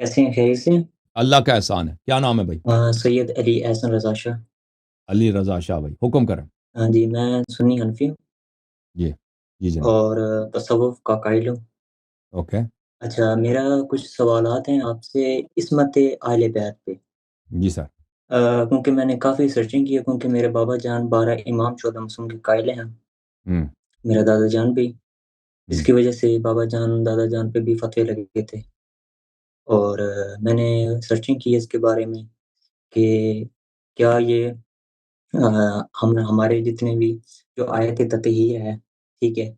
کیسے ہیں؟ خیریت سے ہیں؟ اللہ کا احسان ہے. کیا نام ہے بھائی؟ سید علی احسن رضا شاہ. علی رضا شاہ بھائی، حکم کریں. ہاں جی، میں سنی حنفی ہوں جی جی جناب. اور تصوف کا قائل ہوں. اوکے. اچھا، میرا کچھ سوالات ہیں آپ سے عصمت اہل بیت پہ. جی سر. کیونکہ میں نے کافی سرچنگ کی ہے، کیونکہ میرے بابا جان 12 امام 14 مسلم کے قائل ہیں. ہوں میرا دادا جان بھی، اس ہوں کی وجہ سے بابا جان دادا جان پہ بھی فتوے لگے تھے. اور میں نے سرچنگ کی ہے اس کے بارے میں کہ کیا یہ ہمارے جتنے بھی جو آیت تطہیر ہے، ٹھیک ہے،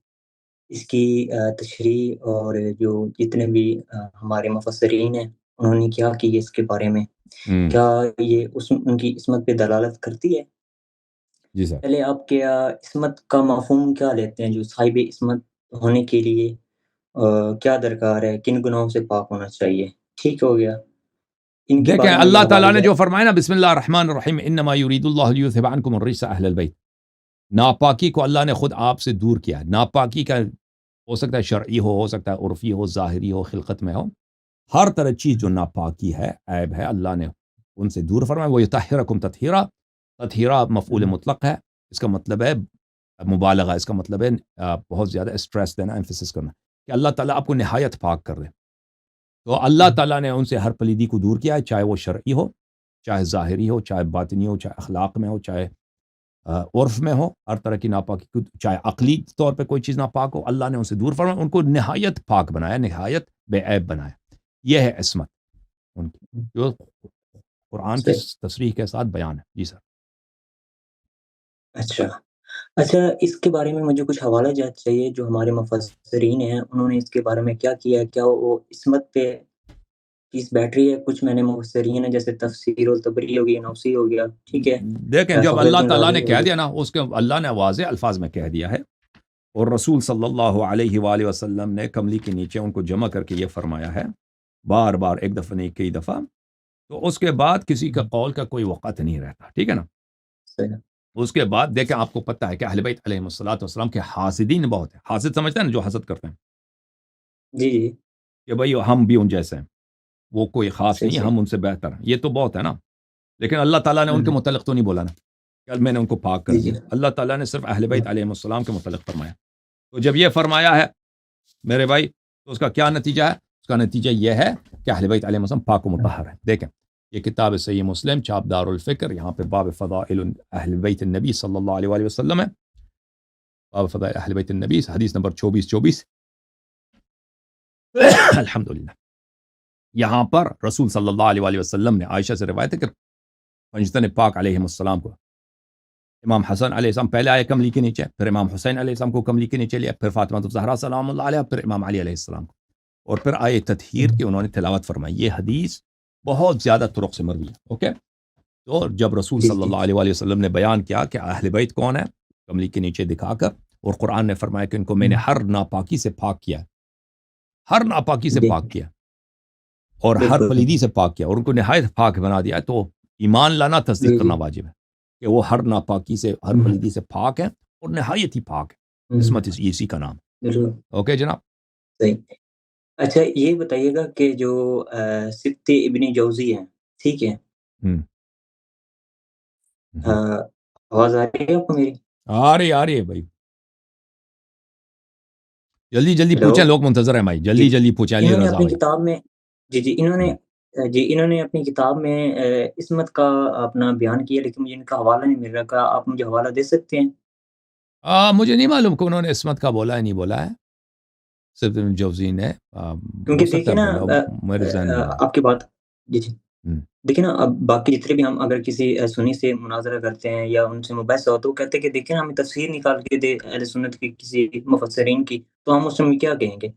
اس کی تشریح اور جو جتنے بھی ہمارے مفسرین ہیں انہوں نے کیا کی ہے اس کے بارے میں، ہوں کیا یہ ان کی عصمت پہ دلالت کرتی ہے؟ جی سر. پہلے آپ کیا عصمت کا مفہوم کیا لیتے ہیں؟ جو صاحب عصمت ہونے کے لیے کیا درکار ہے؟ کن گناہوں سے پاک ہونا چاہیے؟ ٹھیک ہو گیا، ان کے دیکھیں بارے میں مجھے اللہ حوالے تعالیٰ نے جو جات. فرمایا نا، بسم اللہ الرحمن الرحیم، انما یرید اللہ لیذھب عنکم الرجس اہل البیت. ناپاکی کو اللہ نے خود آپ سے دور کیا ہے. ناپاکی کا ہو سکتا ہے شرعی ہو سکتا ہے عرفی ہو، ظاہری ہو، خلقت میں ہو. ہر طرح چیز جو ناپاکی ہے، عیب ہے، اللہ نے ان سے دور فرمایا. وہ یطہرکم تطہیرا. تطہیرا مفعول مطلق ہے، اس کا مطلب ہے مبالغہ، اس کا مطلب ہے بہت زیادہ اسٹریس دینا، ایمفیسس کرنا کہ اللہ تعالیٰ آپ کو نہایت پاک کر دے. تو اللہ تعالیٰ نے ان سے ہر پلیدی کو دور کیا ہے، چاہے وہ شرعی ہو، چاہے ظاہری ہو، چاہے باطنی ہو، چاہے اخلاق میں ہو، چاہے عرف میں ہو. ہر طرح کی ناپاکی، چاہے عقلی طور پہ کوئی چیز ناپاک ہو، اللہ نے ان سے دور فرمایا، ان کو نہایت پاک بنایا، نہایت بے عیب بنایا. یہ ہے عصمت ان کی، جو قرآن کی صحیح. تصریح کے ساتھ بیان ہے. جی سر. اچھا اچھا، اس کے بارے میں مجھے کچھ حوالہ جات چاہیے جو ہمارے مفسرین ہیں انہوں نے اس کے بارے میں کیا کیا ہے. کیا وہ عصمت پہ چیز بیٹھ رہی ہے؟ کچھ میں نے مفسرین ہیں جیسے تفسیر الطبری ہو گیا، نوسی ہو گیا، ٹھیک ہے، دیکھیں جب فخر اللہ الدین تعالیٰ نے رازی ہو کہہ گیا. دیا نا، اس کے اللہ نے واضح الفاظ میں کہہ دیا ہے، اور رسول صلی اللہ علیہ وآلہ وسلم نے کملی کے نیچے ان کو جمع کر کے یہ فرمایا ہے، بار بار، ایک دفعہ نہیں کئی دفعہ. تو اس کے بعد کسی کا قول کا کوئی وقت نہیں رہتا. ٹھیک ہے نا. صحیح. اس کے بعد دیکھیں، آپ کو پتہ ہے کہ اہل بیت علیہ الصلوۃ والسلام کے حاسدین بہت ہیں. حاسد سمجھتے ہیں نا، جو حسد کرتے ہیں جی جی. کہ بھئی ہم بھی ان جیسے ہیں، وہ کوئی خاص صحیح نہیں ہے، صحیح. ہم ان سے بہتر ہیں. یہ تو بہت ہے نا. لیکن اللہ تعالیٰ نے ان کے متعلق تو نہیں بولا نا کہ میں نے ان کو پاک کر جی جی. دیا. اللہ تعالیٰ نے صرف اہل بیت علیہ السلام کے متعلق فرمایا. تو جب یہ فرمایا ہے میرے بھائی، تو اس کا کیا نتیجہ ہے؟ اس کا نتیجہ یہ ہے کہ اہل بیت علیہ السلام پاک و مطہر ہے. دیکھیں یہ کتاب صحیح مسلم، چاپ دار الفکر، یہاں پہ باب فضائل اہل بیت النبی صلی اللہ علیہ وآلہ وسلم ہے. باب فضائل اہل بیت النبی، حدیث نمبر 2424. الحمدللہ. یہاں پر رسول صلی اللہ علیہ وآلہ وسلم نے عائشہ سے روایت ہے کہ پنجتن پاک علیہ السلام کو، امام حسن علیہ السلام پہلے آئے کملی کے نیچے، پھر امام حسین علیہ السلام کو کملی کے نیچے لیا، پھر فاطمہ الزہرا سلام اللہ علیہ، پھر امام علی علیہ السلام کو، اور پھر آئے تطہیر کی انہوں نے تلاوت فرمائی. یہ حدیث بہت زیادہ طرق سے مروی ہے. اوکے. تو جب رسول جی صلی جی. اللہ علیہ وآلہ وسلم نے بیان کیا کہ اہل بیت کون ہے، کملی کے نیچے دکھا کر، اور قرآن نے فرمایا کہ ان کو میں نے ہر ناپاکی سے پاک کیا، ہر ناپاکی سے پاک کیا، اور ہر بالکل. پلیدی سے پاک کیا، اور ان کو نہایت پاک بنا دیا. تو ایمان لانا، تصدیق جی کرنا جی. واجب ہے کہ وہ ہر ناپاکی سے، ہر پلیدی سے پاک ہے، اور نہایت ہی پاک ہے. عصمت اسی کا نام. بالکل اوکے جناب. صحیح. اچھا یہ بتائیے گا کہ جو سبط ابن جوزی ہیں، ٹھیک ہے، ہم، ہم. آواز آ رہی ہے آپ کو میری؟ آ رہی ہے بھائی. جلدی جلدی ہیلو. پوچھیں، لوگ منتظر ہیں بھائی، جی جلدی جلدی پوچھیں. علی انہوں نے رضا اپنی بھائی. کتاب میں، جی ہم. انہوں نے اپنی کتاب میں عصمت کا اپنا بیان کیا، لیکن مجھے ان کا حوالہ نہیں مل رہا. کیا آپ مجھے حوالہ دے سکتے ہیں؟ مجھے نہیں معلوم کہ انہوں نے عصمت کا بولا ہے نہیں بولا ہے. صرف ابن جوزی نے ہو کیونکہ سکتا دیکھیں ہے نا، بولا ہو، میرے ذہن میں نہیں آیا. آپ کی بات، جی جی، ہم. دیکھیں نا، اب باقی جتنے بھی ہم اگر کسی سنی سے مناظرہ کرتے ہیں یا ان سے مباحثہ ہو تو وہ کہتے ہیں کہ دیکھیں ہمیں تفسیر نکال کے دے اہل سنت کی کسی مفسرین کی، تو ہم اس میں کیا کہیں گے؟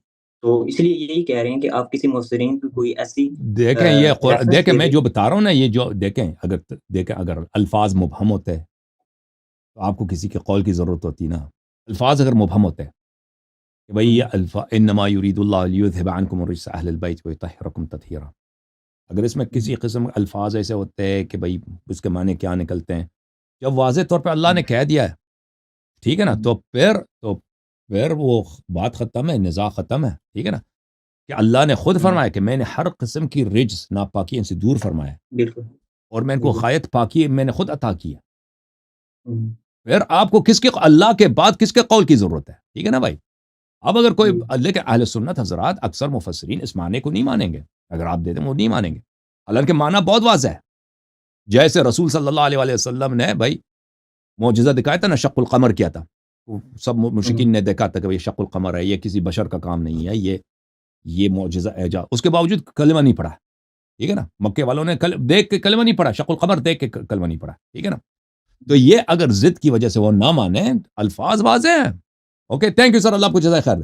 تو اس لیے یہی کہہ رہے ہیں کہ آپ کسی مفسرین کی کوئی ایسی دیکھیں یہ ریفرنس دیکھیں دے میں دیں. جو بتا رہا ہوں نا، یہ جو دیکھیں اگر الفاظ مبہم ہوتے تو آپ کو کسی کے قول کی ضرورت ہوتی نا. الفاظ اگر مبہم ہوتے کہ بھئی یہ انما یرید اللہ لیذھب عنکم الرجس اہل البیت ویطہرکم تطہیرا، اگر اس میں کسی قسم الفاظ ایسے ہوتے ہیں کہ بھئی اس کے معنی کیا نکلتے ہیں، جب واضح طور پہ اللہ نے کہہ دیا ہے، ٹھیک ہے نا، تو پھر وہ بات ختم ہے، نزاع ختم ہے. ٹھیک ہے نا. کہ اللہ نے خود ہوں، فرمایا کہ میں نے ہر قسم کی رجس ناپاکی ان سے دور فرمایا بالکل، اور میں ان کو بالکل، غائط پاکی میں نے خود عطا کیا. ہوں، پھر آپ کو کس کے اللہ کے بعد کس کے قول کی ضرورت ہے؟ ٹھیک ہے نا بھائی. اب اگر کوئی جی، لیکن اہل سنت حضرات اکثر مفسرین اس معنی کو نہیں مانیں گے. اگر آپ دے دیں وہ نہیں مانیں گے، حالانکہ معنی بہت واضح ہے. جیسے رسول صلی اللہ علیہ وسلم نے بھائی معجزہ دکھایا تھا نا، شق القمر کیا تھا. سب ہوں، مشرکین نے دیکھا تھا کہ یہ شق القمر ہے، یہ کسی بشر کا کام نہیں ہے، یہ معجزہ اعجاز. اس کے باوجود کلمہ نہیں پڑھا. ٹھیک ہے نا، مکے والوں نے دیکھ کے کلمہ نہیں پڑھا، شق القمر دیکھ کے کلمہ نہیں پڑھا. ٹھیک ہے نا. تو یہ اگر ضد کی وجہ سے وہ نہ مانے، الفاظ واضح ہیں. اوکے، تھینک یو سر، اللہ آپ کو جزائے خیر.